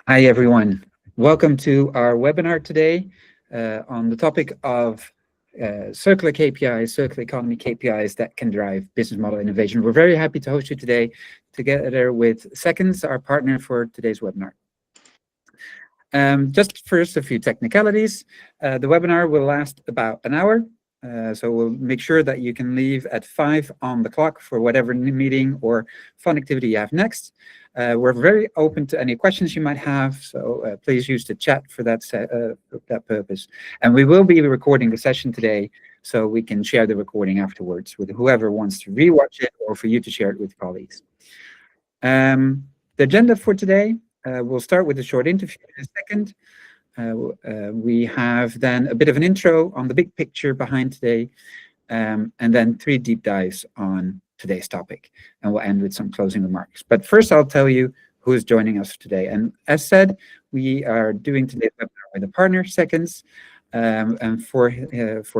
Hi, everyone. Welcome to our webinar today on the topic of circular KPIs, circular economy KPIs that can drive business model innovation. We're very happy to host you today together with Seconds, our partner for today's webinar. Just first, a few technicalities. The webinar will last about an hour. So we'll make sure that you can leave at 5 on the clock for whatever meeting or fun activity you have next. We're very open to any questions you might have, so please use the chat for that purpose. And we will be recording the session today, so we can share the recording afterwards with whoever wants to rewatch it or for you to share it with colleagues. The agenda for today, we'll start with a short interview in a second. We have then a bit of an intro on the big picture behind today, and then 3 deep dives on today's topic, and we'll end with some closing remarks. But first, I'll tell you who is joining us today. And as said, we are doing today's webinar with a partner, Seconds, and for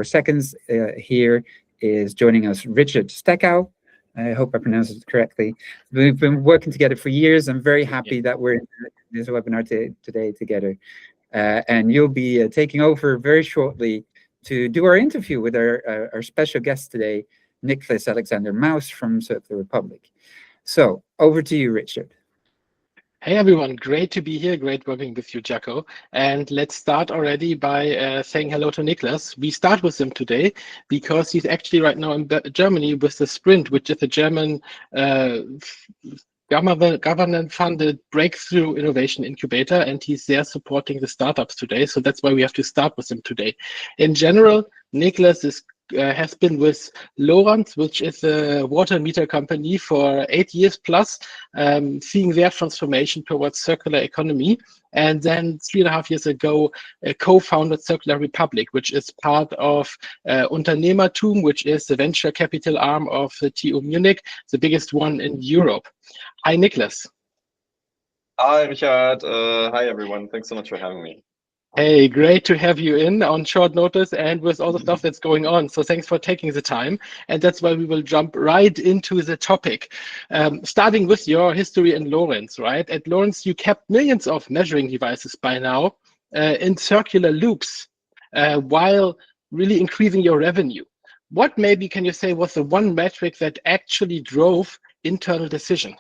Seconds, here is joining us Richard Steckow. I hope I pronounced it correctly. We've been working together for years. I'm very happy that we're in this webinar today together. And you'll be taking over very shortly to do our interview with our special guest today, Nicholas Alexander Maus from Circular Republic. So over to you, Richard. Hey everyone, great to be here, great working with you, Jacko. And let's start already by saying hello to Nicholas. We start with him today because he's actually right now in Germany with the Sprint, which is a German government-funded breakthrough innovation incubator, and he's there supporting the startups today. So that's why we have to start with him today. In general, Nicholas has been with Lorenz, which is a water meter company, for 8 years plus, seeing their transformation towards circular economy. And then 3.5 years ago, co-founded Circular Republic, which is part of Unternehmertum, which is the venture capital arm of the TU Munich, the biggest one in Europe. Hi, Nicholas. Hi, Richard. Hi, everyone. Thanks so much for having me. Hey, great to have you in on short notice and with all the stuff that's going on. So thanks for taking the time. And that's why we will jump right into the topic. Starting with your history in Lorenz, right? At Lorenz, you kept millions of measuring devices by now in circular loops while really increasing your revenue. What maybe can you say was the one metric that actually drove internal decision?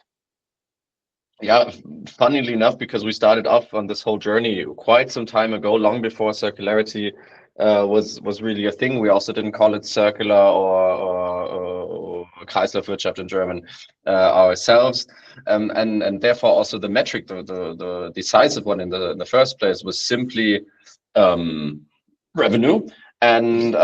Yeah, funnily enough, because we started off on this whole journey quite some time ago, long before circularity was really a thing. We also didn't call it circular or Kreislaufwirtschaft in German ourselves, and therefore also the metric, the decisive one in the first place, was simply revenue and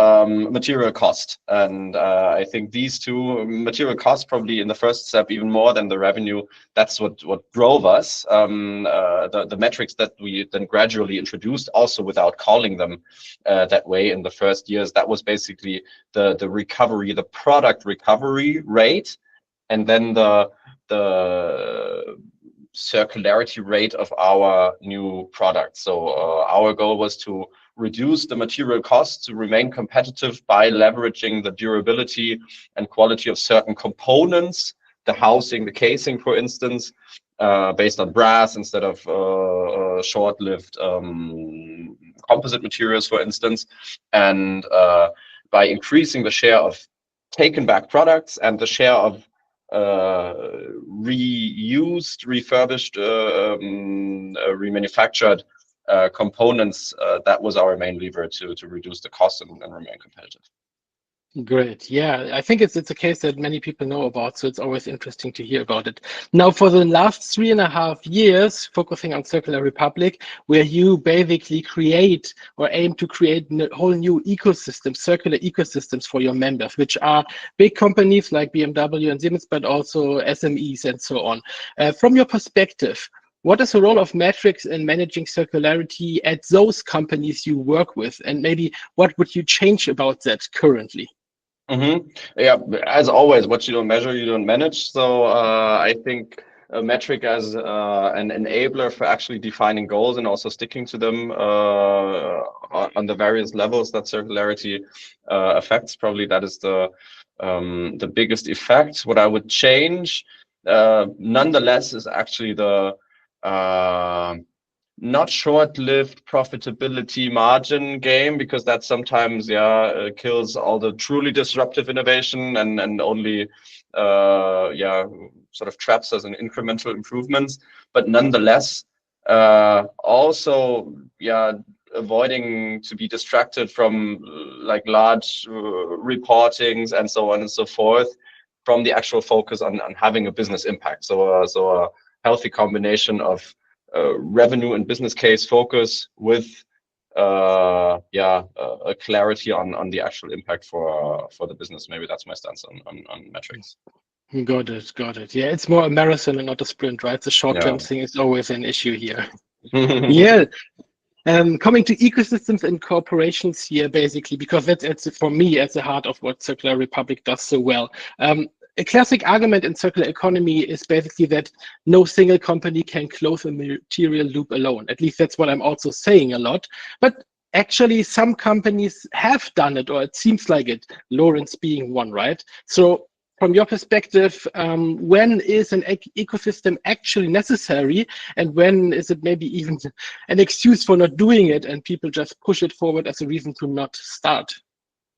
material cost. And I think these two, material cost probably in the first step even more than the revenue, that's what drove us. The metrics that we then gradually introduced, also without calling them that way in the first years, that was basically the recovery, the product recovery rate, and then the circularity rate of our new products. So our goal was to reduce the material costs to remain competitive by leveraging the durability and quality of certain components, the housing, the casing, for instance, based on brass instead of short-lived composite materials, for instance, and by increasing the share of taken back products and the share of reused, refurbished, remanufactured components. That was our main lever to reduce the cost and remain competitive. Great. Yeah, I think it's a case that many people know about, so it's always interesting to hear about it. Now, for the last 3.5 years, focusing on Circular Republic, where you basically create or aim to create a whole new ecosystem, circular ecosystems for your members, which are big companies like BMW and Siemens, but also SMEs and so on. From your perspective, what is the role of metrics in managing circularity at those companies you work with? And maybe what would you change about that currently? Yeah, as always, what you don't measure, you don't manage. So I think a metric as an enabler for actually defining goals and also sticking to them on the various levels that circularity affects. Probably that is the biggest effect. What I would change, nonetheless, is actually the not short-lived profitability margin game, because that sometimes kills all the truly disruptive innovation and only sort of traps us in incremental improvements. But nonetheless, also avoiding to be distracted from like large reportings and so on and so forth, from the actual focus on having a business impact. So a healthy combination of revenue and business case focus with a clarity on the actual impact for the business. Maybe that's my stance on metrics. Got it. Yeah, it's more a marathon and not a sprint, right? The short-term thing is always an issue here. Yeah. Coming to ecosystems and corporations here, basically, because that's for me at the heart of what Circular Republic does so well. A classic argument in circular economy is basically that no single company can close a material loop alone. At least that's what I'm also saying a lot. But actually, some companies have done it, or it seems like it, Lawrence being one, right? So from your perspective, when is an ecosystem actually necessary, and when is it maybe even an excuse for not doing it, and people just push it forward as a reason to not start?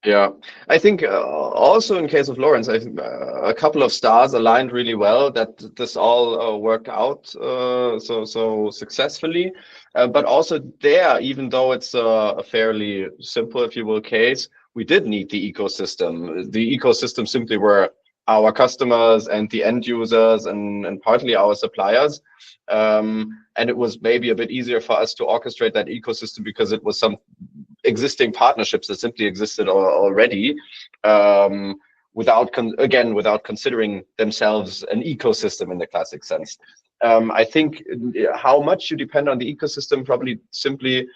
Yeah, I think also in case of Lawrence, I think a couple of stars aligned really well that this all worked out so successfully. But also there, even though it's a fairly simple, if you will, case, we did need the ecosystem. The ecosystem simply were our customers and the end users and partly our suppliers. And it was maybe a bit easier for us to orchestrate that ecosystem because it was some existing partnerships that simply existed already, without considering themselves an ecosystem in the classic sense. I think how much you depend on the ecosystem probably simply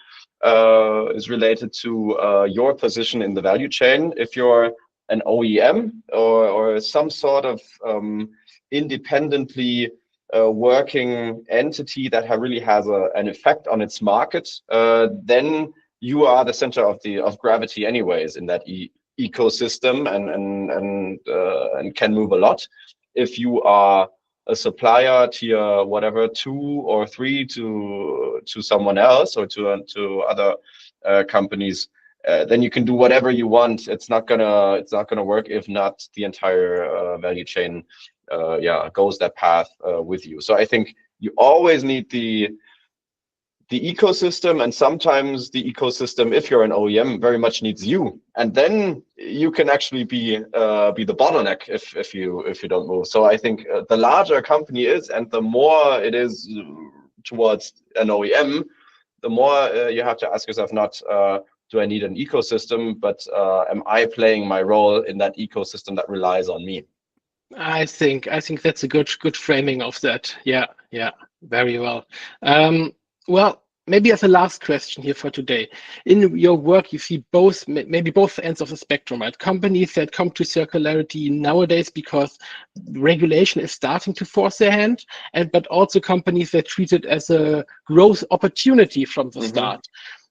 is related to your position in the value chain. If you're an OEM or some sort of independently working entity that really has an effect on its market, then you are the center of gravity anyways in that ecosystem and can move a lot. If you are a supplier tier whatever 2 or 3 to someone else or to other companies, then you can do whatever you want. It's not gonna work if not the entire value chain goes that path with you. So I think you always need the ecosystem, and sometimes the ecosystem, if you're an OEM, very much needs you, and then you can actually be the bottleneck if you don't move. So I think the larger a company is, and the more it is towards an OEM, the more you have to ask yourself not do I need an ecosystem, but am I playing my role in that ecosystem that relies on me? I think that's a good framing of that. Yeah, very well. Well, maybe as a last question here for today, in your work, you see maybe both ends of the spectrum, right? Companies that come to circularity nowadays because regulation is starting to force their hand, but also companies that treat it as a growth opportunity from the start.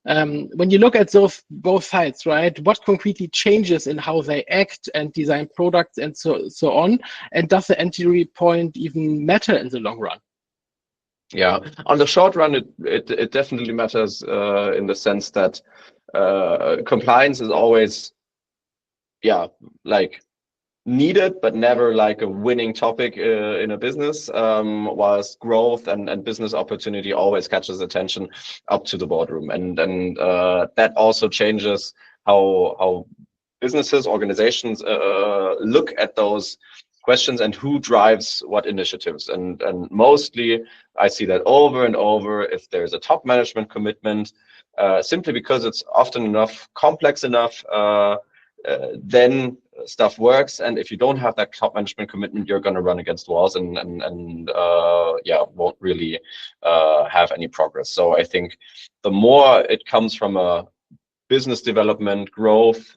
When you look at those both sides, right, what concretely changes in how they act and design products and so on? And does the entry point even matter in the long run? Yeah, on the short run, it definitely matters in the sense that compliance is always, like needed, but never like a winning topic in a business, whilst growth and business opportunity always catches attention up to the boardroom. And that also changes how businesses, organizations look at those questions and who drives what initiatives. And mostly I see that over and over, if there's a top management commitment, simply because it's often complex enough, then stuff works. And if you don't have that top management commitment, you're going to run against walls and won't really have any progress. So I think the more it comes from a business development growth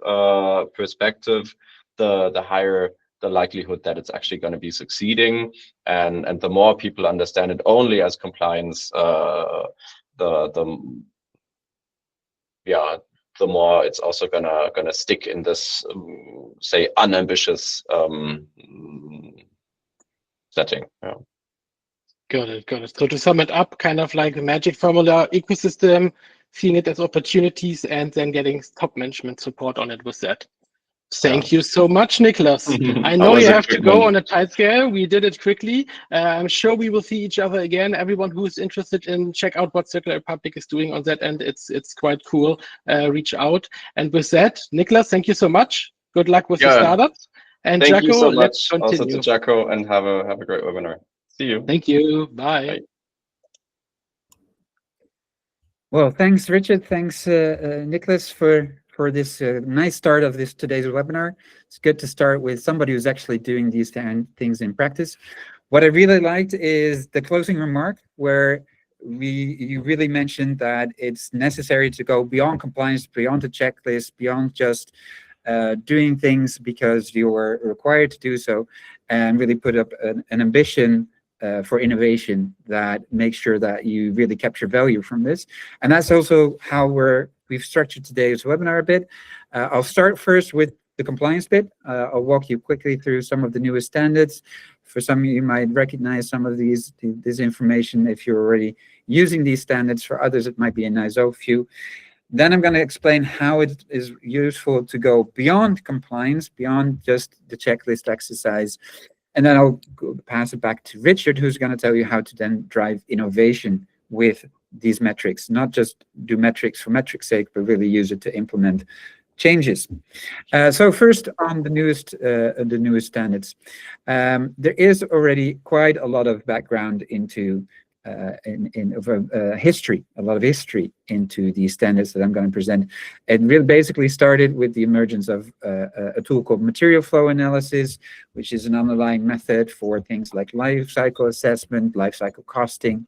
perspective, the higher the likelihood that it's actually going to be succeeding, and the more people understand it only as compliance, the more it's also gonna stick in this say unambitious setting. Got it, got it. So to sum it up, kind of like a magic formula ecosystem, seeing it as opportunities and then getting top management support on it with that. Thank you so much, Nicholas. I know you have to go on a tight scale. We did it quickly. I'm sure we will see each other again. Everyone who is interested in check out what Circular Republic is doing on that end, it's quite cool. Reach out. And with that, Nicholas, thank you so much. Good luck with the startups. And thank you so let's much continue. also to Jacko, and have a great webinar. See you. Thank you. Bye. Bye. Well, thanks, Richard. Thanks, Nicholas, for this nice start of today's webinar. It's good to start with somebody who's actually doing these things in practice. What I really liked is the closing remark, where you really mentioned that it's necessary to go beyond compliance, beyond the checklist, beyond just doing things because you are required to do so, and really put up an ambition for innovation that makes sure that you really capture value from this. And that's also how we've structured today's webinar a bit. I'll start first with the compliance bit. I'll walk you quickly through some of the newest standards. For some of you might recognize some of this information if you're already using these standards. For others, it might be a nice overview. Then I'm going to explain how it is useful to go beyond compliance, beyond just the checklist exercise. And then I'll pass it back to Richard, who's going to tell you how to then drive innovation with these metrics, not just do metrics for metrics' sake, but really use it to implement changes. So first on the newest standards, there is already quite a lot of background into history, a lot of history into these standards that I'm going to present. It really basically started with the emergence of a tool called material flow analysis, which is an underlying method for things like life cycle assessment, life cycle costing,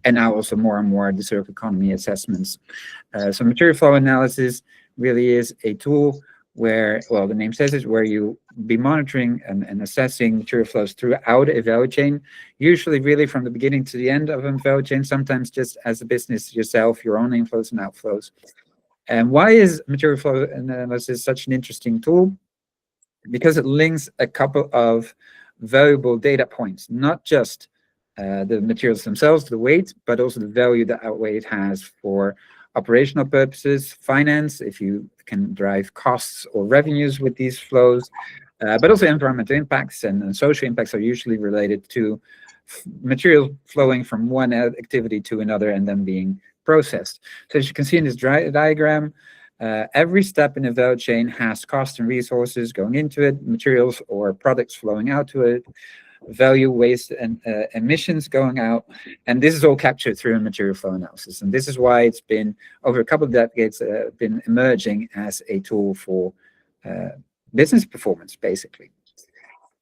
and now also more and more the circular economy assessments. So material flow analysis really is a tool where, well, the name says it, where you be monitoring and assessing material flows throughout a value chain, usually really from the beginning to the end of a value chain, sometimes just as a business yourself, your own inflows and outflows. And why is material flow analysis such an interesting tool? Because it links a couple of valuable data points, not just the materials themselves, the weight, but also the value that that weight has for operational purposes, finance, if you can drive costs or revenues with these flows, but also environmental impacts and social impacts are usually related to material flowing from one activity to another and then being processed. So as you can see in this diagram, every step in the value chain has cost and resources going into it, materials or products flowing out to it, value, waste, and emissions going out. And this is all captured through a material flow analysis. And this is why it's been, over a couple of decades, been emerging as a tool for business performance, basically.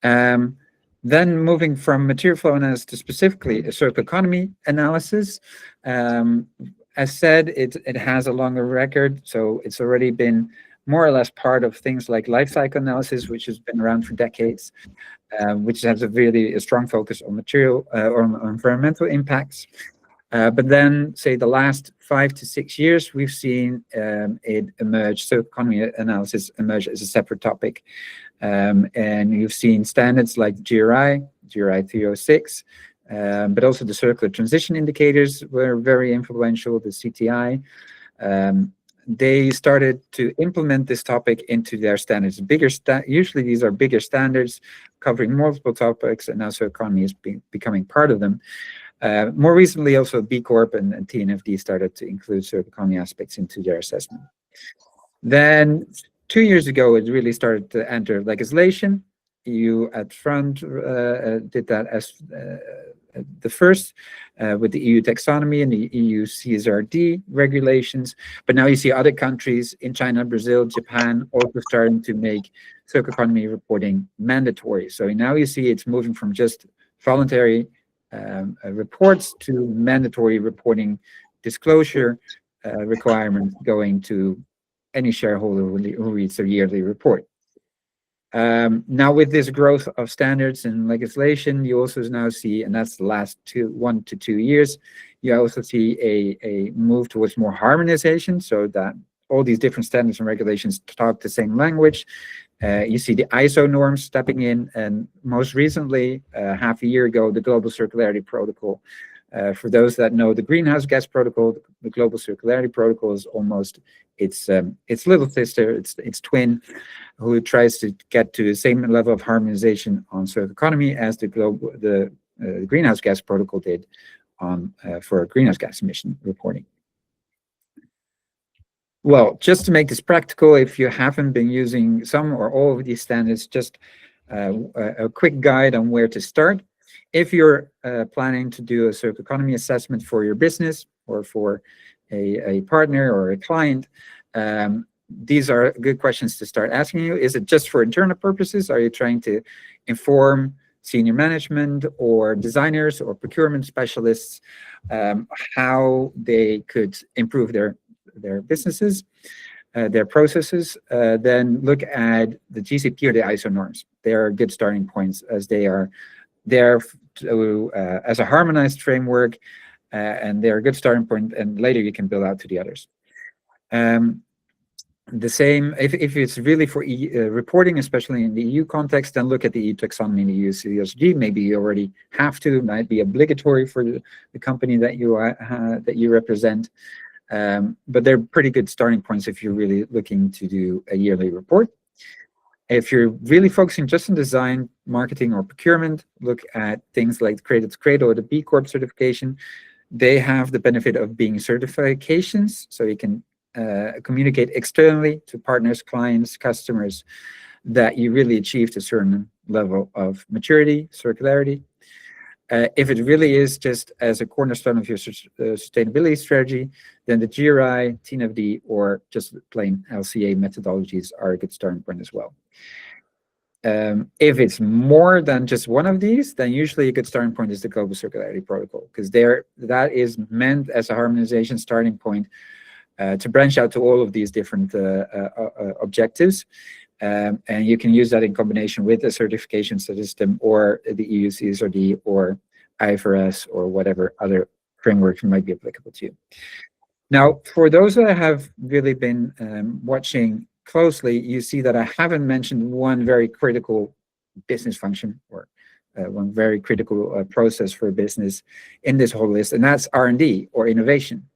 Then moving from material flow analysis to specifically a circular economy analysis. As said, it has a longer record, so it's already been more or less part of things like life cycle analysis, which has been around for decades, which has a strong focus on material or on environmental impacts. But then, say, the last 5 to 6 years, we've seen it emerge, so economy analysis emerge as a separate topic. And you've seen standards like GRI 306, but also the circular transition indicators were very influential, the CTI. They started to implement this topic into their standards. Usually these are bigger standards covering multiple topics, and now circular economy is becoming part of them. More recently, also B Corp and TNFD started to include circular economy aspects into their assessment. Then 2 years ago, it really started to enter legislation. EU at front did that as the first with the EU Taxonomy and the EU CSRD regulations. But now you see other countries in China, Brazil, Japan also starting to make circular economy reporting mandatory. So now you see it's moving from just voluntary reports to mandatory reporting disclosure requirements going to any shareholder who reads their yearly report. Now with this growth of standards and legislation, you also now see, and that's the last 1 to 2 years, you also see a move towards more harmonization, so that all these different standards and regulations talk the same language. You see the ISO norms stepping in, and most recently, half a year ago, the Global Circularity Protocol. For those that know the Greenhouse Gas Protocol, the Global Circularity Protocol is almost its little sister, its twin, who tries to get to the same level of harmonization on circular economy as the Greenhouse Gas Protocol did on for greenhouse gas emission reporting. Well, just to make this practical, if you haven't been using some or all of these standards, just a quick guide on where to start. If you're planning to do a circular economy assessment for your business or for a partner or a client, these are good questions to start asking you. Is it just for internal purposes? Are you trying to inform senior management or designers or procurement specialists how they could improve their businesses, their processes? Then look at the GCP or the ISO norms. They are good starting points, as they are there as a harmonized framework, and they're a good starting point, and later you can build out to the others. The same, if it's really for reporting, especially in the EU context, then look at the EU Taxonomy and the EU CSRD. Maybe you already have to, it might be obligatory for the company that you represent. But they're pretty good starting points if you're really looking to do a yearly report. If you're really focusing just on design, marketing, or procurement, look at things like the Cradle to Cradle or the B Corp certification. They have the benefit of being certifications, so you can communicate externally to partners, clients, customers that you really achieved a certain level of maturity, circularity. If it really is just as a cornerstone of your sustainability strategy, then the GRI, TNFD, or just plain LCA methodologies are a good starting point as well. If it's more than just one of these, then usually a good starting point is the Global Circularity Protocol, because that is meant as a harmonization starting point to branch out to all of these different objectives. And you can use that in combination with a certification system or the EU CSRD or IFRS or whatever other framework might be applicable to you. Now, for those that have really been watching closely, you see that I haven't mentioned one very critical business function or one very critical process for a business in this whole list, and that's R&D or innovation.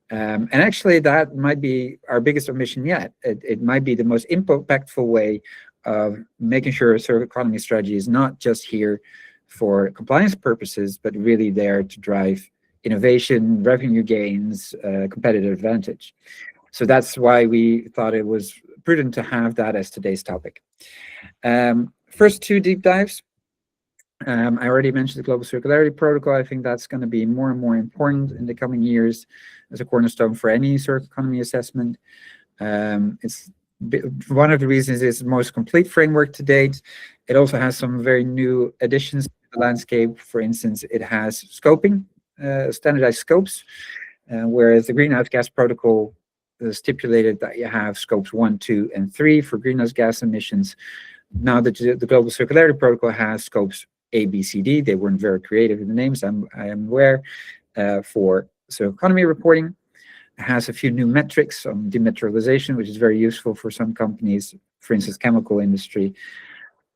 And actually, that might be our biggest omission yet. It might be the most impactful way of making sure a circular economy strategy is not just here for compliance purposes, but really there to drive innovation, revenue gains, competitive advantage. So that's why we thought it was prudent to have that as today's topic. First two deep dives. I already mentioned the Global Circularity Protocol. I think that's going to be more and more important in the coming years as a cornerstone for any circular economy assessment. It's one of the reasons it's the most complete framework to date. It also has some very new additions to the landscape. For instance, it has scoping, standardized scopes, whereas the Greenhouse Gas Protocol stipulated that you have scopes 1, 2, and 3 for greenhouse gas emissions. Now the Global Circularity Protocol has scopes A, B, C, D. They weren't very creative in the names, I am aware, for circular economy reporting. It has a few new metrics on dematerialization, which is very useful for some companies, for instance, chemical industry,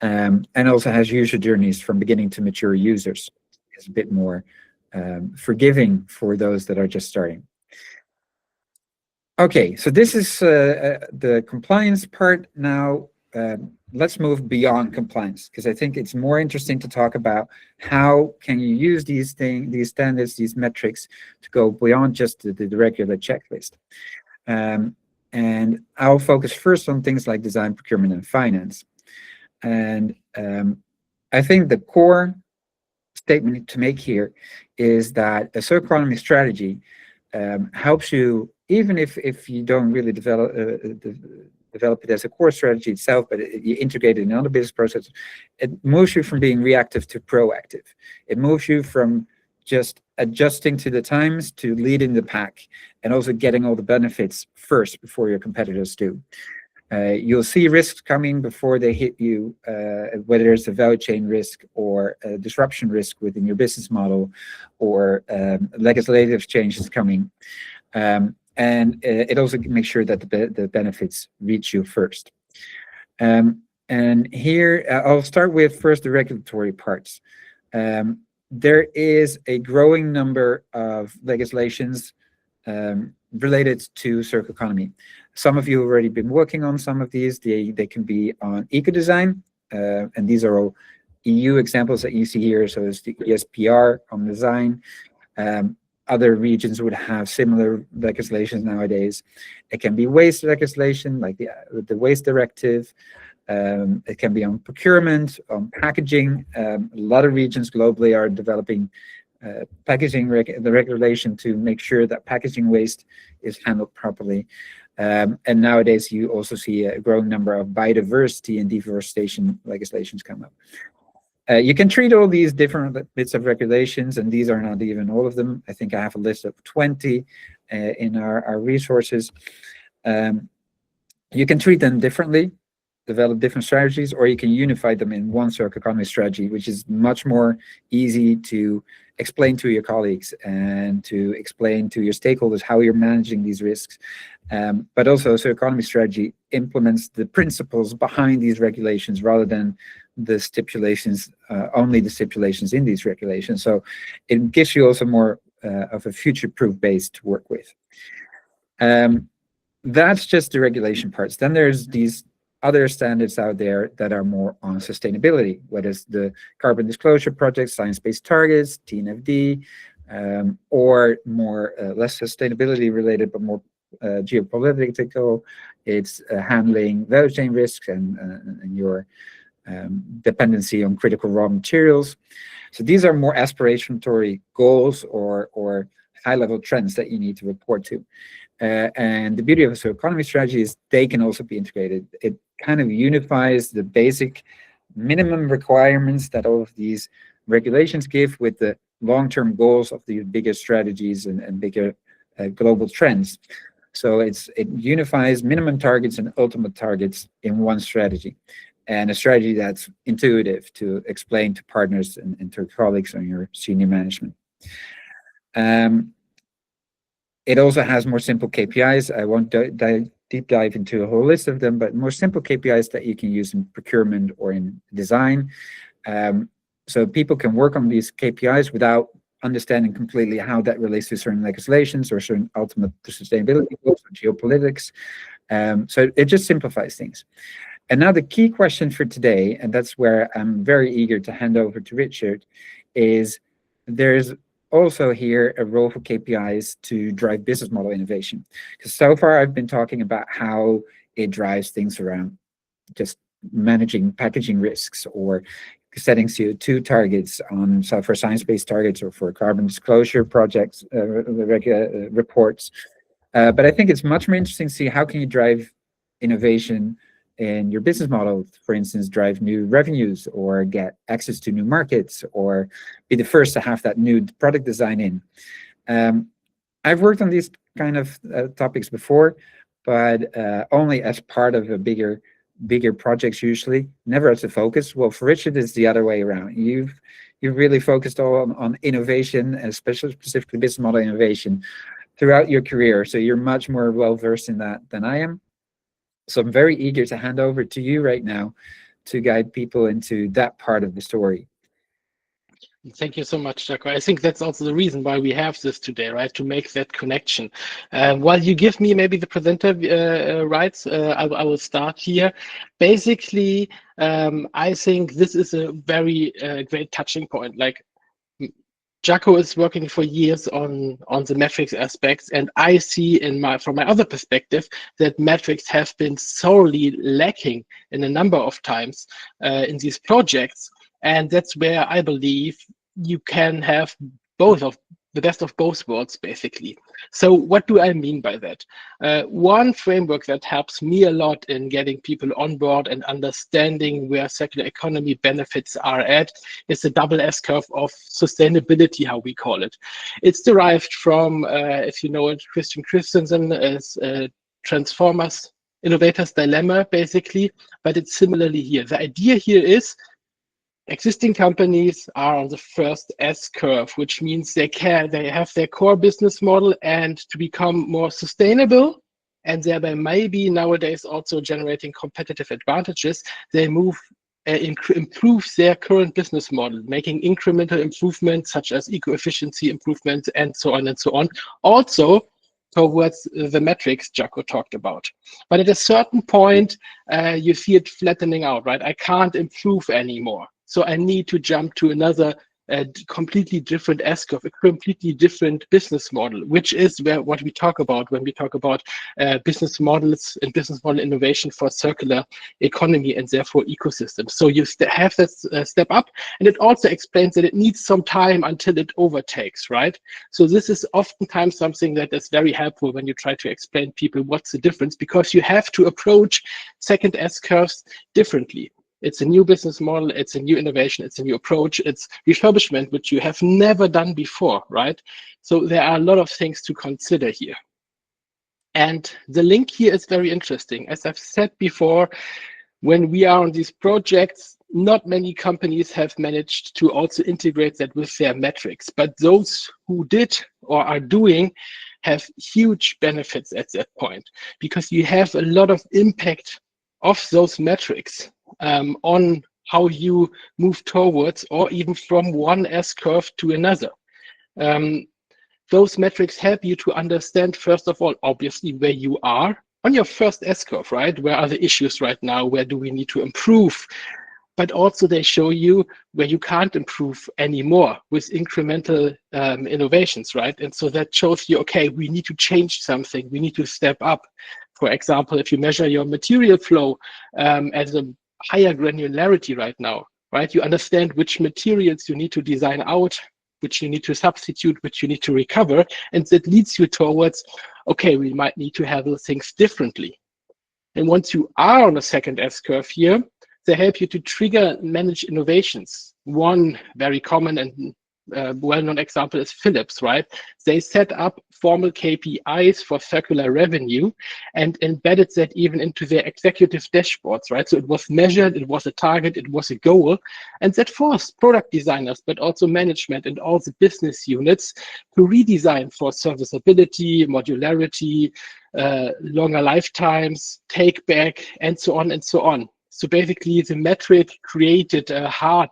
and also has user journeys from beginning to mature users. It's a bit more forgiving for those that are just starting. Okay, so this is the compliance part. Now, let's move beyond compliance, because I think it's more interesting to talk about how can you use these standards, these metrics, to go beyond just the regular checklist. And I'll focus first on things like design, procurement, and finance. And I think the core statement to make here is that a circular economy strategy helps you, even if you don't really develop it as a core strategy itself, but you integrate it in other business processes. It moves you from being reactive to proactive. It moves you from just adjusting to the times to leading the pack, and also getting all the benefits first before your competitors do. You'll see risks coming before they hit you, whether it's a value chain risk or a disruption risk within your business model, or legislative changes coming. And it also makes sure that the benefits reach you first. And here, I'll start with first the regulatory parts. There is a growing number of legislations related to circular economy. Some of you have already been working on some of these. They can be on eco-design, and these are all EU examples that you see here. So it's the ESPR on design. Other regions would have similar legislations nowadays. It can be waste legislation, like the Waste Directive. It can be on procurement, on packaging. A lot of regions globally are developing packaging the regulation to make sure that packaging waste is handled properly. And nowadays, you also see a growing number of biodiversity and deforestation legislations come up. You can treat all these different bits of regulations, and these are not even all of them. I think I have a list of 20 in our resources. You can treat them differently, develop different strategies, or you can unify them in one circular economy strategy, which is much more easy to explain to your colleagues and to explain to your stakeholders how you're managing these risks. But also, circular economy strategy implements the principles behind these regulations rather than the stipulations, only the stipulations in these regulations. So it gives you also more of a future-proof base to work with. That's just the regulation parts. Then there's these other standards out there that are more on sustainability, whether it's the Carbon Disclosure Project, Science-Based Targets, TNFD, or more less sustainability related, but more geopolitical. It's handling value chain risks and your dependency on critical raw materials. So these are more aspiratory goals or high-level trends that you need to report to. And the beauty of a circular economy strategy is they can also be integrated. It kind of unifies the basic minimum requirements that all of these regulations give with the long-term goals of the bigger strategies and bigger global trends. So it unifies minimum targets and ultimate targets in one strategy, and a strategy that's intuitive to explain to partners and to colleagues on your senior management. It also has more simple KPIs. I won't deep dive into a whole list of them, but more simple KPIs that you can use in procurement or in design. So people can work on these KPIs without understanding completely how that relates to certain legislations or certain ultimate sustainability goals or geopolitics. So it just simplifies things. And now the key question for today, and that's where I'm very eager to hand over to Richard, is there's also here a role for KPIs to drive business model innovation. Because so far I've been talking about how it drives things around just managing packaging risks or setting CO2 targets on for science-based targets or for carbon disclosure projects, reports. But I think it's much more interesting to see how can you drive innovation in your business model, for instance, drive new revenues or get access to new markets or be the first to have that new product design in. I've worked on these kind of topics before, but only as part of a bigger projects usually, never as a focus. Well, for Richard, it's the other way around. You've really focused on innovation, and specifically business model innovation throughout your career. So you're much more well-versed in that than I am. So I'm very eager to hand over to you right now to guide people into that part of the story. Thank you so much, Jaco. I think that's also the reason why we have this today, right? To make that connection. While you give me maybe the presenter rights, I will start here. Basically, I think this is a very great touching point. Like, Jaco is working for years on the metrics aspects, and I see from my other perspective that metrics have been sorely lacking in a number of times in these projects, and that's where I believe you can have the best of both worlds, basically. So what do I mean by that? One framework that helps me a lot in getting people on board and understanding where circular economy benefits are at is the double S curve of sustainability, how we call it. It's derived from, if you know it, Christian Christensen's Transformers Innovators Dilemma, basically, but it's similarly here. The idea here is existing companies are on the first S curve, which means they have their core business model, and to become more sustainable and thereby maybe nowadays also generating competitive advantages, they move improve their current business model, making incremental improvements such as eco-efficiency improvements and so on and so on, also towards the metrics Jaco talked about. But at a certain point, you see it flattening out, right? I can't improve anymore. So I need to jump to another completely different S-curve, a completely different business model, which is what we talk about when we talk about business models and business model innovation for circular economy and therefore ecosystems. So you have that step up, and it also explains that it needs some time until it overtakes, right? So this is oftentimes something that is very helpful when you try to explain people what's the difference, because you have to approach second S-curves differently. It's a new business model, it's a new innovation, it's a new approach, it's refurbishment, which you have never done before, right? So there are a lot of things to consider here. And the link here is very interesting. As I've said before, when we are on these projects, not many companies have managed to also integrate that with their metrics, but those who did or are doing have huge benefits at that point, because you have a lot of impact of those metrics on how you move towards or even from one S-curve to another. Those metrics help you to understand, first of all, obviously, where you are on your first S-curve, right? Where are the issues right now? Where do we need to improve? But also they show you where you can't improve anymore with incremental innovations, right? And so that shows you, okay, we need to change something. We need to step up. For example, if you measure your material flow as a higher granularity right now, right? You understand which materials you need to design out, which you need to substitute, which you need to recover. And that leads you towards, okay, we might need to handle things differently. And once you are on a second S-curve here, they help you to trigger manage innovations. One very common and well-known example is Philips, right? They set up formal KPIs for circular revenue and embedded that even into their executive dashboards, right? So it was measured, it was a target, it was a goal, and that forced product designers, but also management and all the business units to redesign for serviceability, modularity, longer lifetimes, take back, and so on and so on. So basically the metric created a hard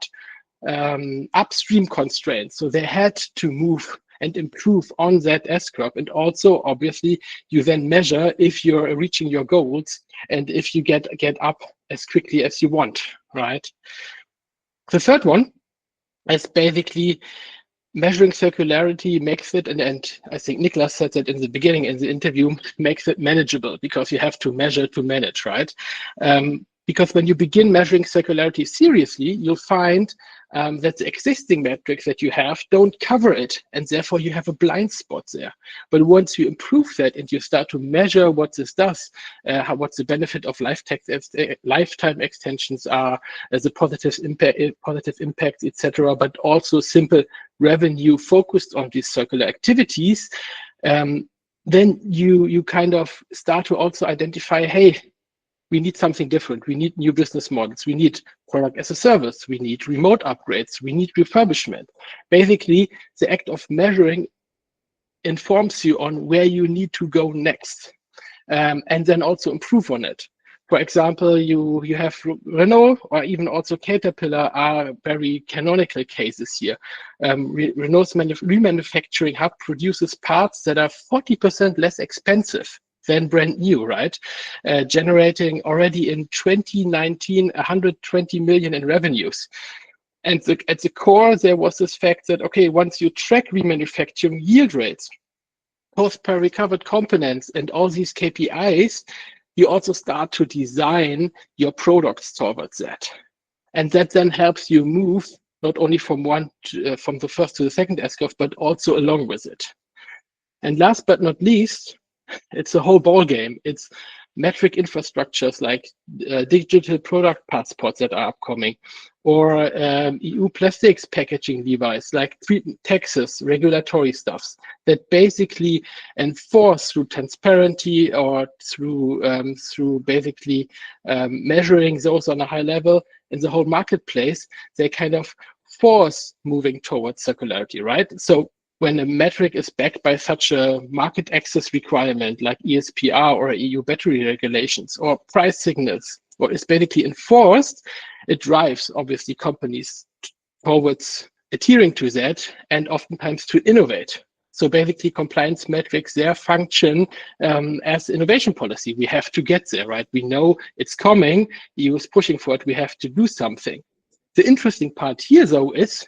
upstream constraints. So they had to move and improve on that S-curve. And also, obviously, you then measure if you're reaching your goals and if you get up as quickly as you want, right? The third one is basically measuring circularity makes it, and I think Niklas said that in the beginning in the interview, makes it manageable because you have to measure to manage, right? Because when you begin measuring circularity seriously, you'll find that the existing metrics that you have don't cover it, and therefore you have a blind spot there. But once you improve that and you start to measure what this does, what the benefit of lifetime extensions are, as a positive impact, etc., but also simple revenue focused on these circular activities, then you kind of start to also identify, hey, we need something different. We need new business models. We need product as a service. We need remote upgrades. We need refurbishment. Basically, the act of measuring informs you on where you need to go next, and then also improve on it. For example, you have Renault or even also Caterpillar are very canonical cases here. Renault's remanufacturing hub produces parts that are 40% less expensive than brand new, right? Generating already in 2019, 120 million in revenues. And at the core, there was this fact that, okay, once you track remanufacturing yield rates, cost per recovered components, and all these KPIs, you also start to design your products towards that. And that then helps you move not only from the first to the second S-curve, but also along with it. And last but not least, it's a whole ball game. It's metric infrastructures like digital product passports that are upcoming, or EU plastics packaging device like taxes, regulatory stuffs that basically enforce through transparency or through basically measuring those on a high level in the whole marketplace. They kind of force moving towards circularity, right? So when a metric is backed by such a market access requirement like ESPR or EU battery regulations or price signals, or is basically enforced, it drives obviously companies towards adhering to that and oftentimes to innovate. So basically compliance metrics, their function as innovation policy. We have to get there, right? We know it's coming, EU is pushing for it, we have to do something. The interesting part here though is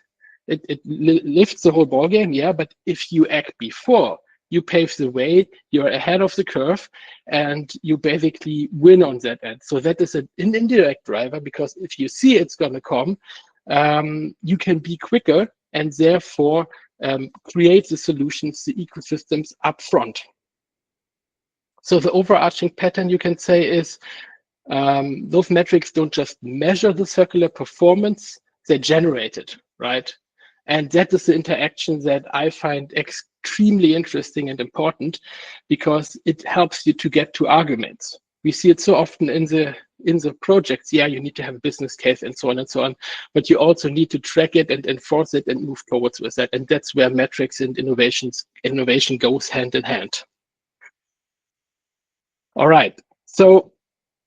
it lifts the whole ballgame, yeah, but if you act before, you pave the way, you're ahead of the curve, and you basically win on that end. So that is an indirect driver, because if you see it's going to come, you can be quicker and therefore create the solutions, the ecosystems up front. So the overarching pattern you can say is those metrics don't just measure the circular performance, they generate it, right? And that is the interaction that I find extremely interesting and important, because it helps you to get to arguments. We see it so often in the projects. Yeah, you need to have a business case and so on, but you also need to track it and enforce it and move forwards with that. And that's where metrics and innovation goes hand in hand. All right, so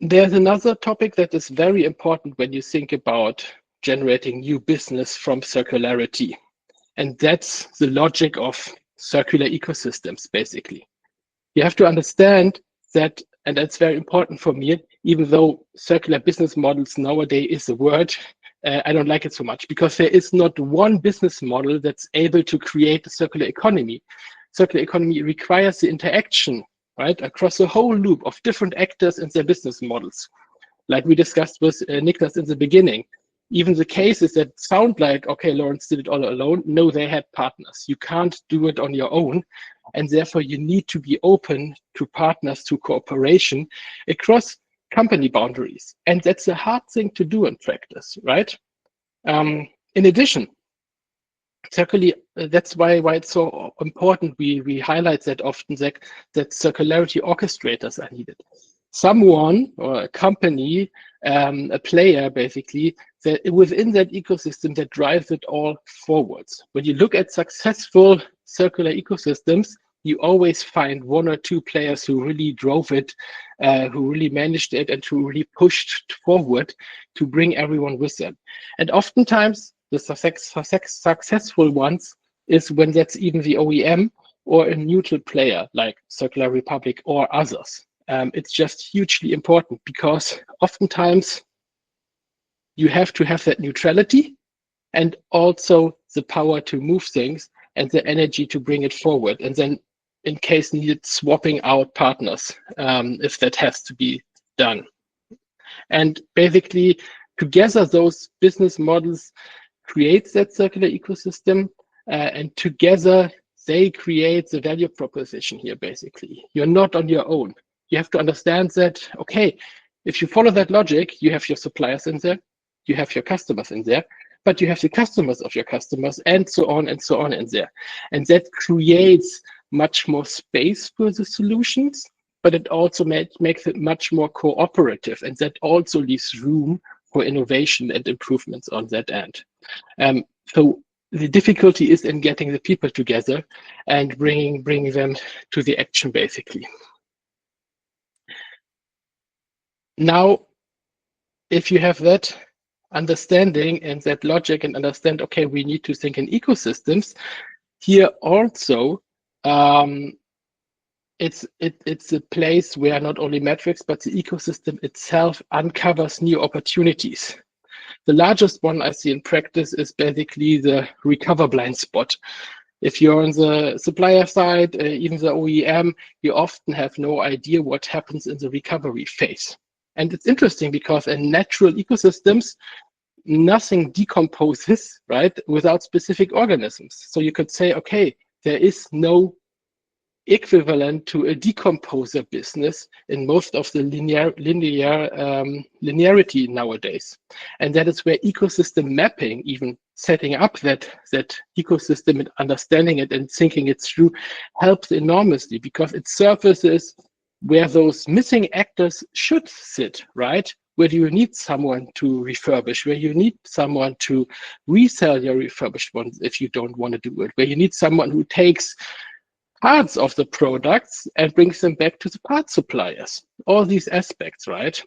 there's another topic that is very important when you think about generating new business from circularity. And that's the logic of circular ecosystems, basically. You have to understand that, and that's very important for me, even though circular business models nowadays is a word, I don't like it so much, because there is not one business model that's able to create a circular economy. Circular economy requires the interaction, right, across the whole loop of different actors and their business models. Like we discussed with Niklas in the beginning, even the cases that sound like, okay, Lawrence did it all alone, no, they had partners. You can't do it on your own. And therefore, you need to be open to partners, to cooperation across company boundaries. And that's a hard thing to do in practice, right? In addition, that's why it's so important. We highlight that often, that circularity orchestrators are needed. Someone or a company, a player basically, that within that ecosystem that drives it all forwards. When you look at successful circular ecosystems, you always find one or two players who really drove it, who really managed it, and who really pushed forward to bring everyone with them. And oftentimes, the successful ones is when that's even the OEM or a neutral player like Circular Republic or others. It's just hugely important, because oftentimes you have to have that neutrality and also the power to move things and the energy to bring it forward. And then in case needed, swapping out partners if that has to be done. And basically together those business models create that circular ecosystem, and together they create the value proposition here basically. You're not on your own. You have to understand that, okay, if you follow that logic, you have your suppliers in there, you have your customers in there, but you have the customers of your customers, and so on in there. And that creates much more space for the solutions, but it also makes it much more cooperative, and that also leaves room for innovation and improvements on that end. So the difficulty is in getting the people together and bringing them to the action, basically. Now, if you have that understanding and that logic and understand, okay, we need to think in ecosystems, here also, it's a place where not only metrics, but the ecosystem itself uncovers new opportunities. The largest one I see in practice is basically the recover blind spot. If you're on the supplier side, even the OEM, you often have no idea what happens in the recovery phase. And it's interesting because in natural ecosystems, nothing decomposes, right, without specific organisms. So you could say, okay, there is no equivalent to a decomposer business in most of the linearity nowadays. And that is where ecosystem mapping, even setting up that ecosystem and understanding it and thinking it through, helps enormously, because it surfaces where those missing actors should sit, right? where do you need someone to refurbish, where you need someone to resell your refurbished ones if you don't want to do it, where you need someone who takes parts of the products and brings them back to the part suppliers. All these aspects, right?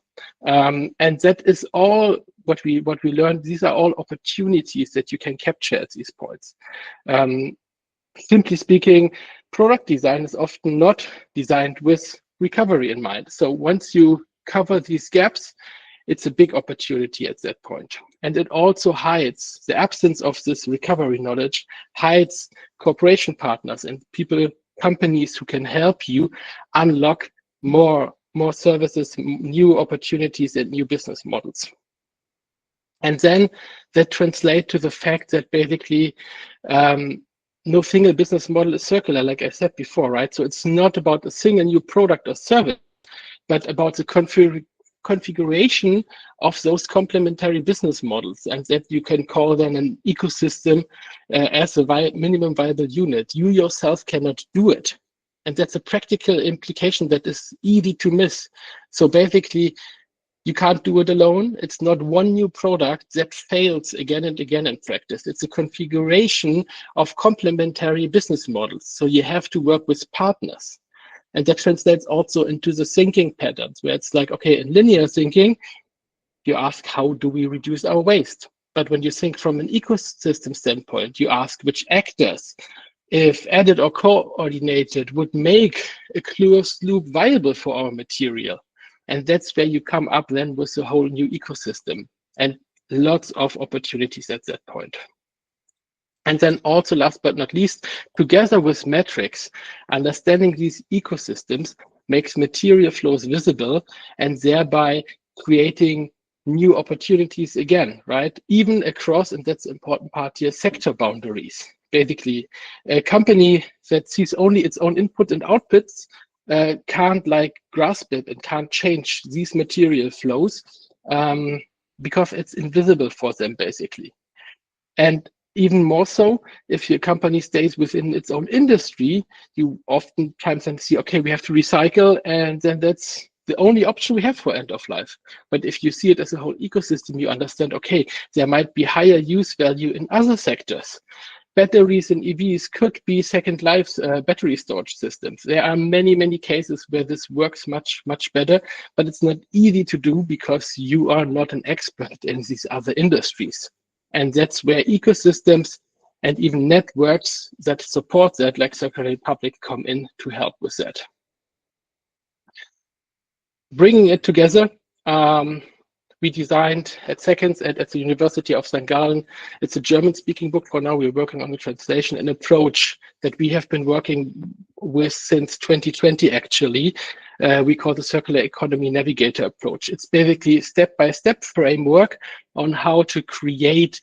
And that is all what we learned. These are all opportunities that you can capture at these points. Simply speaking, product design is often not designed with recovery in mind. So once you cover these gaps, it's a big opportunity at that point. And it also hides the absence of this recovery knowledge, hides cooperation partners and companies who can help you unlock more services, new opportunities, and new business models. And then that translates to the fact that basically no single business model is circular, like I said before, right? So it's not about a single new product or service, but about the configuration of those complementary business models, and that you can call then an ecosystem as a minimum viable unit. You yourself cannot do it. And that's a practical implication that is easy to miss. So basically, you can't do it alone. It's not one new product that fails again and again in practice. It's a configuration of complementary business models. So you have to work with partners. And that translates also into the thinking patterns, where it's like, okay, in linear thinking, you ask, how do we reduce our waste? But when you think from an ecosystem standpoint, you ask which actors, if added or coordinated, would make a closed loop viable for our material. And that's where you come up then with a whole new ecosystem and lots of opportunities at that point. And then also, last but not least, together with metrics, understanding these ecosystems makes material flows visible and thereby creating new opportunities again, right? Even across, and that's the important part here, sector boundaries. Basically, a company that sees only its own input and outputs can't grasp it and can't change these material flows because it's invisible for them, basically. And even more so, if your company stays within its own industry, you oftentimes then see, okay, we have to recycle, and then that's the only option we have for end of life. But if you see it as a whole ecosystem, you understand, okay, there might be higher use value in other sectors. Batteries and EVs could be second lives battery storage systems. There are many, many cases where this works much, much better, but it's not easy to do because you are not an expert in these other industries. And that's where ecosystems and even networks that support that, like Circular Republic, come in to help with that. Bringing it together, we designed at Seconds at the University of St. Gallen. It's a German-speaking book for now. We're working on the translation, an approach that we have been working with since 2020, actually. We call the Circular Economy Navigator approach. It's basically a step-by-step framework on how to create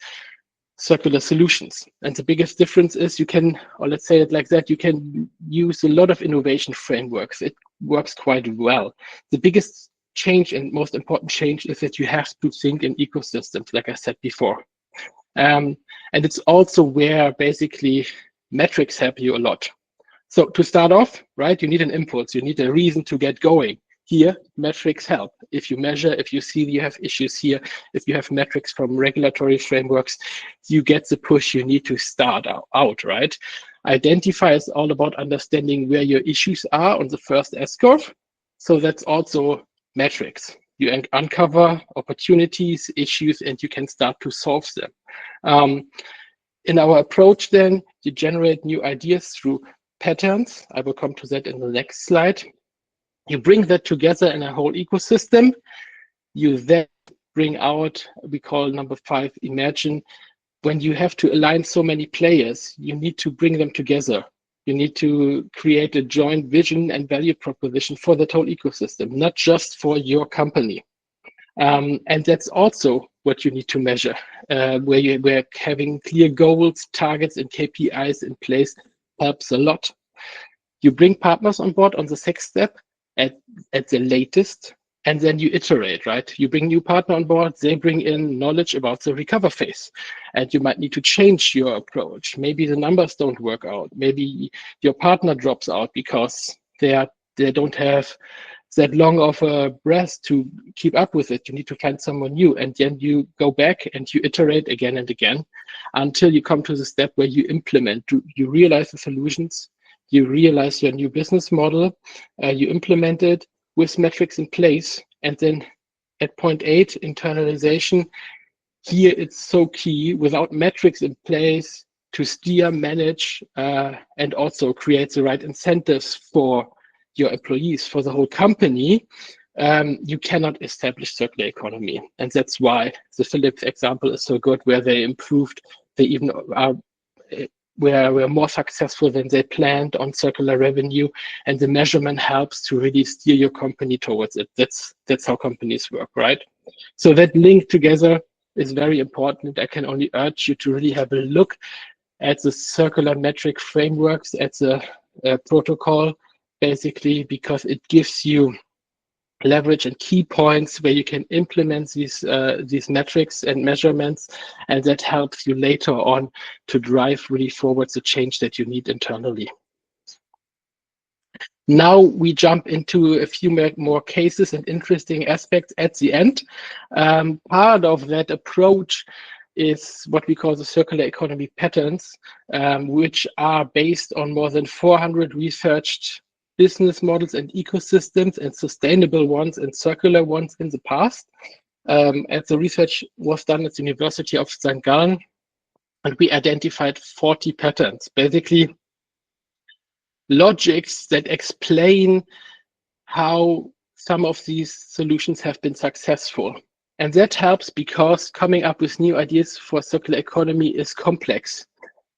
circular solutions. And the biggest difference is you can, or let's say it like that, you can use a lot of innovation frameworks. It works quite well. The biggest change and most important change is that you have to think in ecosystems, like I said before. And it's also where basically metrics help you a lot. So to start off, right, you need an impulse, you need a reason to get going. Here, metrics help. If you measure, if you see you have issues here, if you have metrics from regulatory frameworks, you get the push you need to start out, right? Identify is all about understanding where your issues are on the first S-curve. So that's also metrics. You uncover opportunities, issues, and you can start to solve them. In our approach then, you generate new ideas through patterns. I will come to that in the next slide. You bring that together in a whole ecosystem. You then bring out, we call number 5, imagine. When you have to align so many players, you need to bring them together. You need to create a joint vision and value proposition for that whole ecosystem, not just for your company. And that's also what you need to measure, where having clear goals, targets, and KPIs in place helps a lot. You bring partners on board on the 6th step at the latest, and then you iterate, right? You bring new partner on board, they bring in knowledge about the recover phase, and you might need to change your approach. Maybe the numbers don't work out. Maybe your partner drops out because they don't have that long of a breath to keep up with it. You need to find someone new, and then you go back and you iterate again and again until you come to the step where you implement. You realize the solutions, you realize your new business model, you implement it with metrics in place, and then at point 8, internalization. Here it's so key. Without metrics in place to steer, manage, and also create the right incentives for your employees, for the whole company, you cannot establish circular economy. And that's why the Philips example is so good, where they improved, they even are were more successful than they planned on circular revenue, and the measurement helps to really steer your company towards it. That's how companies work, right? So that link together is very important. I can only urge you to really have a look at the circular metric frameworks, at the protocol, basically, because it gives you leverage and key points where you can implement these metrics and measurements, and that helps you later on to drive really forward the change that you need internally. Now we jump into a few more cases and interesting aspects at the end. Part of that approach is what we call the circular economy patterns, which are based on more than 400 researched business models and ecosystems, and sustainable ones and circular ones in the past. And the research was done at the University of St. Gallen, and we identified 40 patterns, basically logics that explain how some of these solutions have been successful. And that helps because coming up with new ideas for circular economy is complex.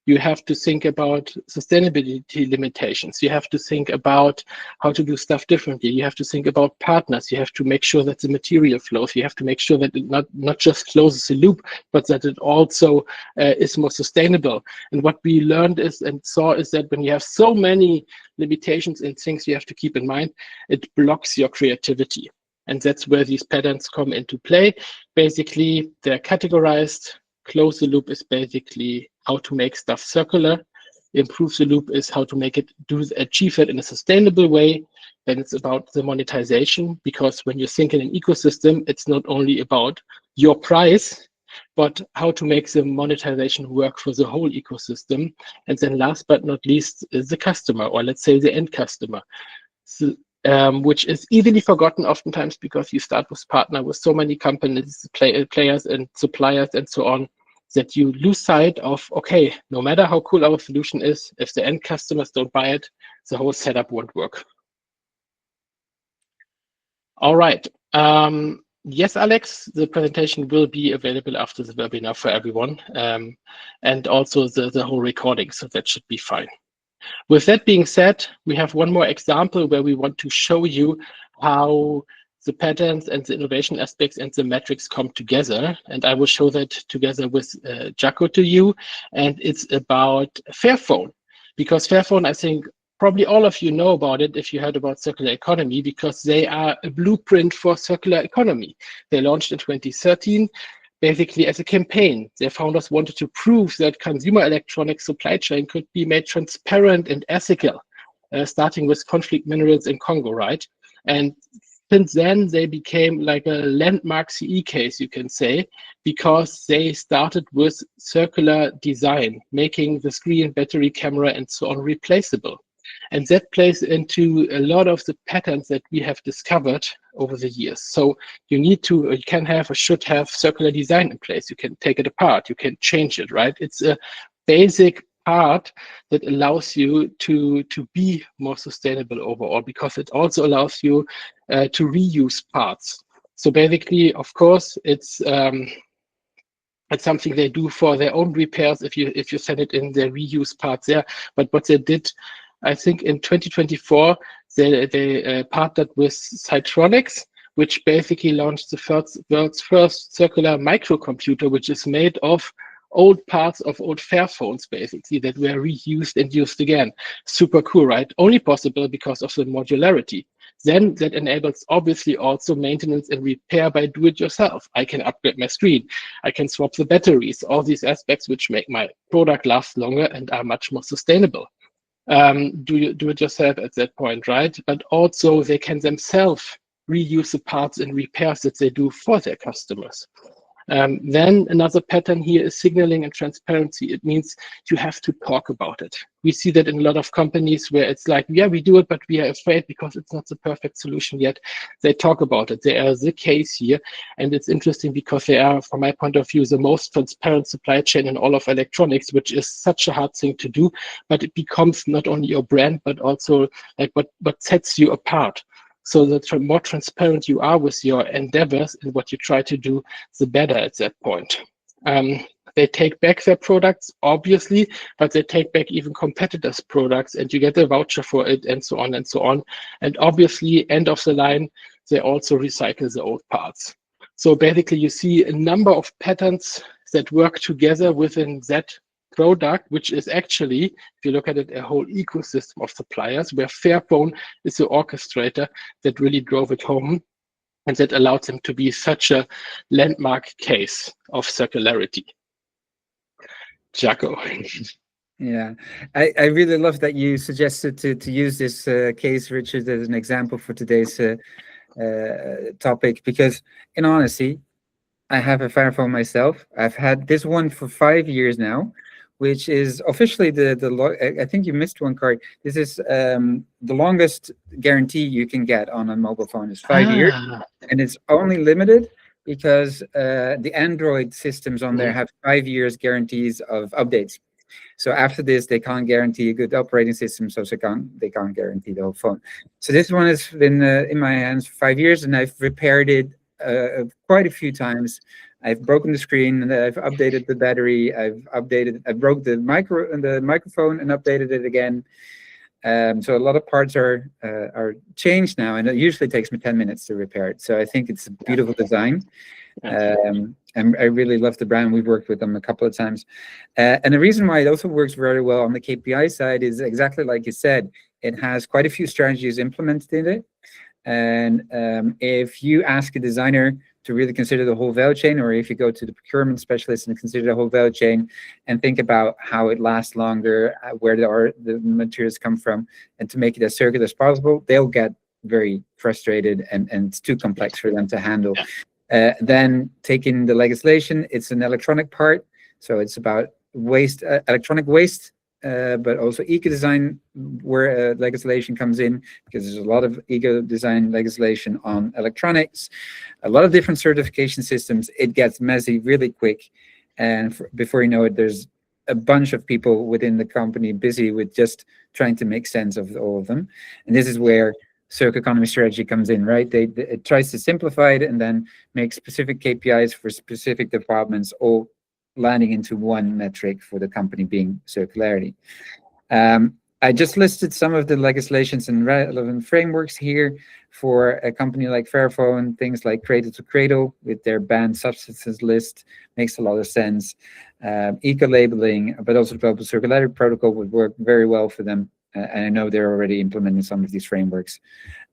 You have to think about sustainability limitations. You have to think about how to do stuff differently. You have to think about partners. You have to make sure that the material flows. You have to make sure that it not just closes the loop, but that it also is more sustainable. And what we learned is and saw is that when you have so many limitations and things you have to keep in mind, it blocks your creativity. And that's where these patterns come into play. Basically, they're categorized. Close the loop is basically how to make stuff circular. Improve the loop is how to make it achieve it in a sustainable way. Then it's about the monetization, because when you think in an ecosystem, it's not only about your price, but how to make the monetization work for the whole ecosystem. And then last but not least is the customer, or let's say the end customer. So, which is easily forgotten oftentimes because you start with partner with so many companies, players and suppliers and so on, that you lose sight of, okay, no matter how cool our solution is, if the end customers don't buy it, the whole setup won't work. All right. Yes, Alex, the presentation will be available after the webinar for everyone, and also the whole recording, so that should be fine. With that being said, we have one more example where we want to show you how the patterns and the innovation aspects and the metrics come together. And I will show that together with Jaco to you. And it's about Fairphone, because Fairphone, I think probably all of you know about it if you heard about circular economy, because they are a blueprint for circular economy. They launched in 2013. Basically, as a campaign, their founders wanted to prove that consumer electronics supply chain could be made transparent and ethical, starting with conflict minerals in Congo, right? And since then, they became like a landmark CE case, you can say, because they started with circular design, making the screen, battery, camera, and so on replaceable. And that plays into a lot of the patterns that we have discovered over the years. So you can have or should have circular design in place. You can take it apart, you can change it, right? It's a basic part that allows you to be more sustainable overall, because it also allows you to reuse parts. So basically, of course, it's something they do for their own repairs if you send it in their reuse parts there. But what they did, I think in 2024, they partnered with Citronics, which basically launched the world's first circular microcomputer, which is made of old parts of old Fairphones, basically, that were reused and used again. Super cool, right? Only possible because of the modularity. Then that enables obviously also maintenance and repair by do-it-yourself. I can upgrade my screen. I can swap the batteries, all these aspects which make my product last longer and are much more sustainable. do it yourself at that point, right? But also they can themselves reuse the parts and repairs that they do for their customers. Then another pattern here is signaling and transparency. It means you have to talk about it. We see that in a lot of companies where it's like, yeah, we do it, but we are afraid because it's not the perfect solution yet. They talk about it. They are the case here. And it's interesting because they are, from my point of view, the most transparent supply chain in all of electronics, which is such a hard thing to do, but it becomes not only your brand, but also like what sets you apart. So the more transparent you are with your endeavors and what you try to do, the better at that point. They take back their products, obviously, but they take back even competitors' products and you get a voucher for it and so on and so on. And obviously, end of the line, they also recycle the old parts. So basically, you see a number of patterns that work together within that product, which is actually, if you look at it, a whole ecosystem of suppliers, where Fairphone is the orchestrator that really drove it home and that allowed them to be such a landmark case of circularity. Jaco. Yeah, I really love that you suggested to use this case, Richard, as an example for today's topic, because in honesty, I have a Fairphone myself. I've had this one for 5 years now, which is officially I think you missed one card. This is the longest guarantee you can get on a mobile phone is 5 years, and it's only limited because the Android systems on there have 5 years guarantees of updates. So after this, they can't guarantee a good operating system, so they can't guarantee the whole phone. So this one has been in my hands for 5 years, and I've repaired it quite a few times. I've broken the screen, and I've updated the battery. I broke the microphone and updated it again. So a lot of parts are changed now, and it usually takes me 10 minutes to repair it. So I think it's a beautiful design. And I really love the brand. We've worked with them a couple of times. And the reason why it also works very well on the KPI side is exactly like you said. It has quite a few strategies implemented in it. And if you ask a designer to really consider the whole value chain, or if you go to the procurement specialist and consider the whole value chain and think about how it lasts longer, where the materials come from, and to make it as circular as possible, they'll get very frustrated and it's too complex for them to handle. Then taking the legislation, it's an electronic part, so it's about waste, electronic waste, but also eco-design where legislation comes in, because there's a lot of eco-design legislation on electronics, a lot of different certification systems. It gets messy really quick, and before you know it, there's a bunch of people within the company busy with just trying to make sense of all of them. And this is where circular economy strategy comes in, right? It tries to simplify it and then make specific KPIs for specific departments, all landing into one metric for the company being circularity. I just listed some of the legislations and relevant frameworks here for a company like Fairphone. Things like Cradle to Cradle with their banned substances list makes a lot of sense. Eco-labeling, but also the Global Circularity Protocol would work very well for them. And I know they're already implementing some of these frameworks.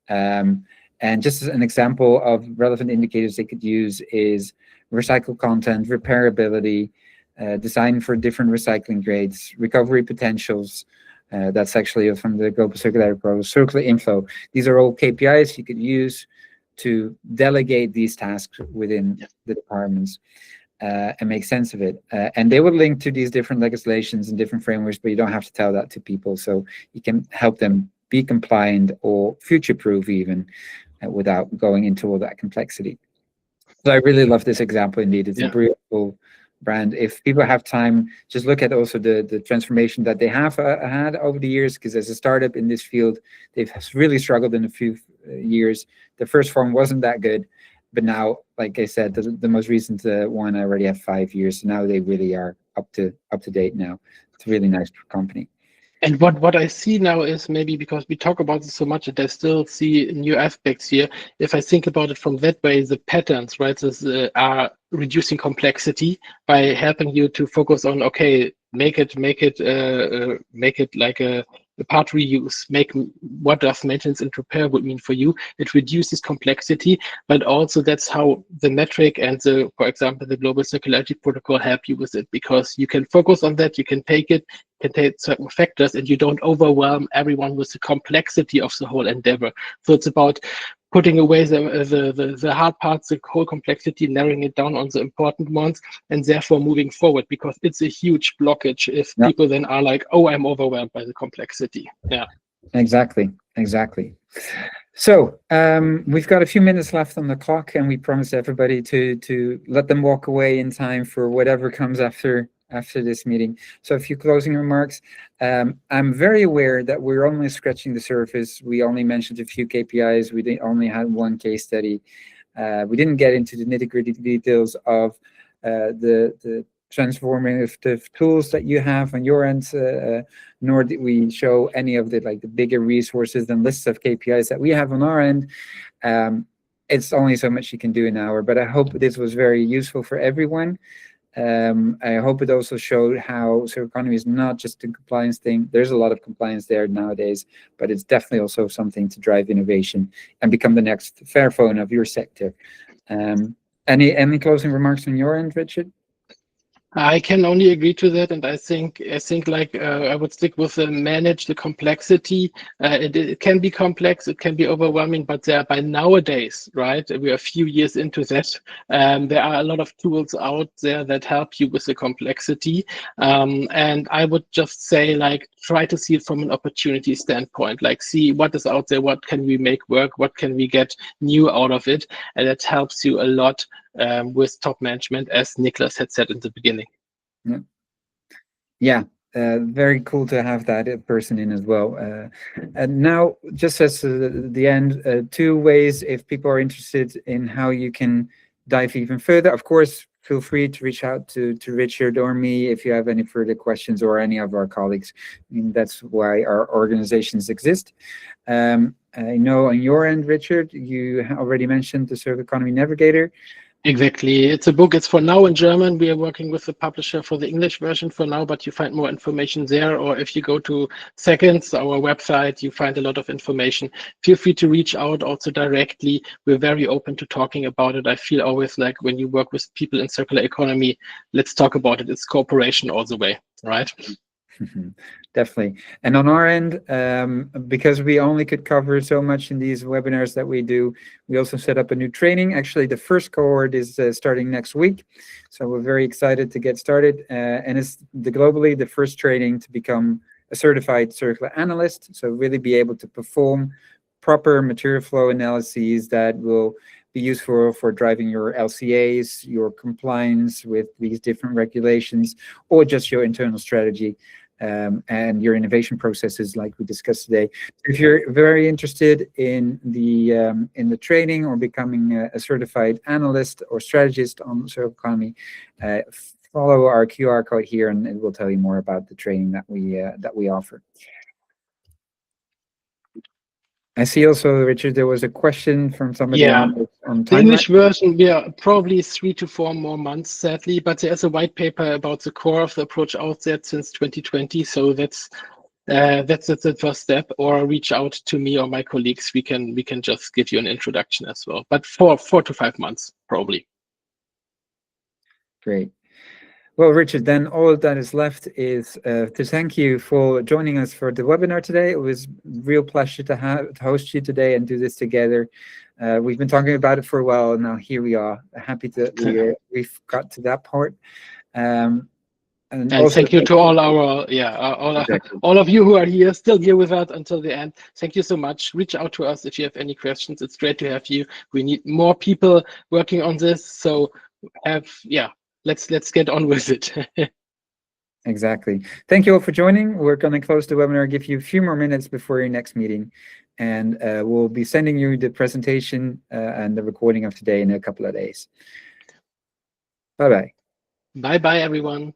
And just as an example of relevant indicators they could use is recycled content, repairability, design for different recycling grades, recovery potentials. That's actually from the Global Circularity Protocol, circular inflow. These are all KPIs you could use to delegate these tasks within the departments and make sense of it. And they will link to these different legislations and different frameworks, but you don't have to tell that to people. So you can help them be compliant or future-proof even without going into all that complexity. So I really love this example indeed. It's a beautiful brand. If people have time, just look at also the transformation that they have had over the years, because as a startup in this field, they've really struggled in a few years. The first form wasn't that good, but now, like I said, the most recent one I already have 5 years. So now they really are up to date now. It's a really nice company. And what I see now is, maybe because we talk about this so much that I still see new aspects here. If I think about it from that way, the patterns, right, are reducing complexity by helping you to focus on, okay, make it like a part reuse, make what does maintenance and repair would mean for you. It reduces complexity, but also that's how the metric and for example, the Global Circularity Protocol help you with it, because you can focus on that, you can take it, contain certain factors, and you don't overwhelm everyone with the complexity of the whole endeavor. So it's about putting away the hard parts, the whole complexity, narrowing it down on the important ones, and therefore moving forward, because it's a huge blockage if people then are like, oh, I'm overwhelmed by the complexity. Yeah. Exactly. So we've got a few minutes left on the clock, and we promised everybody to let them walk away in time for whatever comes after this meeting. So a few closing remarks. I'm very aware that we're only scratching the surface. We only mentioned a few KPIs. We only had one case study. We didn't get into the nitty-gritty details of the transformative tools that you have on your end, nor did we show any of the bigger resources and lists of KPIs that we have on our end. It's only so much you can do an hour, but I hope this was very useful for everyone. I hope it also showed how circular economy is not just a compliance thing. There's a lot of compliance there nowadays, but it's definitely also something to drive innovation and become the next Fairphone of your sector. Any closing remarks on your end, Richard? I can only agree to that, and I think like I would stick with manage the complexity. It can be complex, it can be overwhelming, but by nowadays, right? We're a few years into that. There are a lot of tools out there that help you with the complexity, and I would just say, like, try to see it from an opportunity standpoint. Like, see what is out there, what can we make work, what can we get new out of it, and that helps you a lot. With top management, as Niklas had said in the beginning. Yeah, very cool to have that person in as well. And now, just as the end, 2 ways if people are interested in how you can dive even further. Of course, feel free to reach out to Richard or me if you have any further questions, or any of our colleagues. I mean, that's why our organizations exist. I know on your end, Richard, you already mentioned the Circular Economy Navigator. Exactly. It's a book. It's for now in German. We are working with the publisher for the English version for now, but you find more information there. Or if you go to Seconds, our website, you find a lot of information. Feel free to reach out also directly. We're very open to talking about it. I feel always like when you work with people in circular economy, let's talk about it. It's cooperation all the way, right? Definitely. And on our end, because we only could cover so much in these webinars that we do, we also set up a new training. Actually, the first cohort is starting next week. So we're very excited to get started. And it's globally the first training to become a certified circular analyst. So really be able to perform proper material flow analyses that will be useful for driving your LCAs, your compliance with these different regulations, or just your internal strategy. And your innovation processes, like we discussed today. If you're very interested in the training or becoming a certified analyst or strategist on circular economy, follow our QR code here, and it will tell you more about the training that we offer. I see also, Richard, there was a question from somebody on the English version. We are probably 3 to 4 more months, sadly, but there's a white paper about the core of the approach out there since 2020. So that's the first step. Or reach out to me or my colleagues. We can just give you an introduction as well. But 4 to 5 months probably. Great. Well, Richard, then all that is left is to thank you for joining us for the webinar today. It was a real pleasure to host you today and do this together. We've been talking about it for a while, and now here we are. Happy that we've got to that part. And also, thank you to all our all of you who are here, still here with us until the end. Thank you so much. Reach out to us if you have any questions. It's great to have you. We need more people working on this. So let's get on with it. Exactly. Thank you all for joining. We're going to close the webinar, give you a few more minutes before your next meeting, and we'll be sending you the presentation and the recording of today in a couple of days. Bye-bye. Bye-bye, everyone.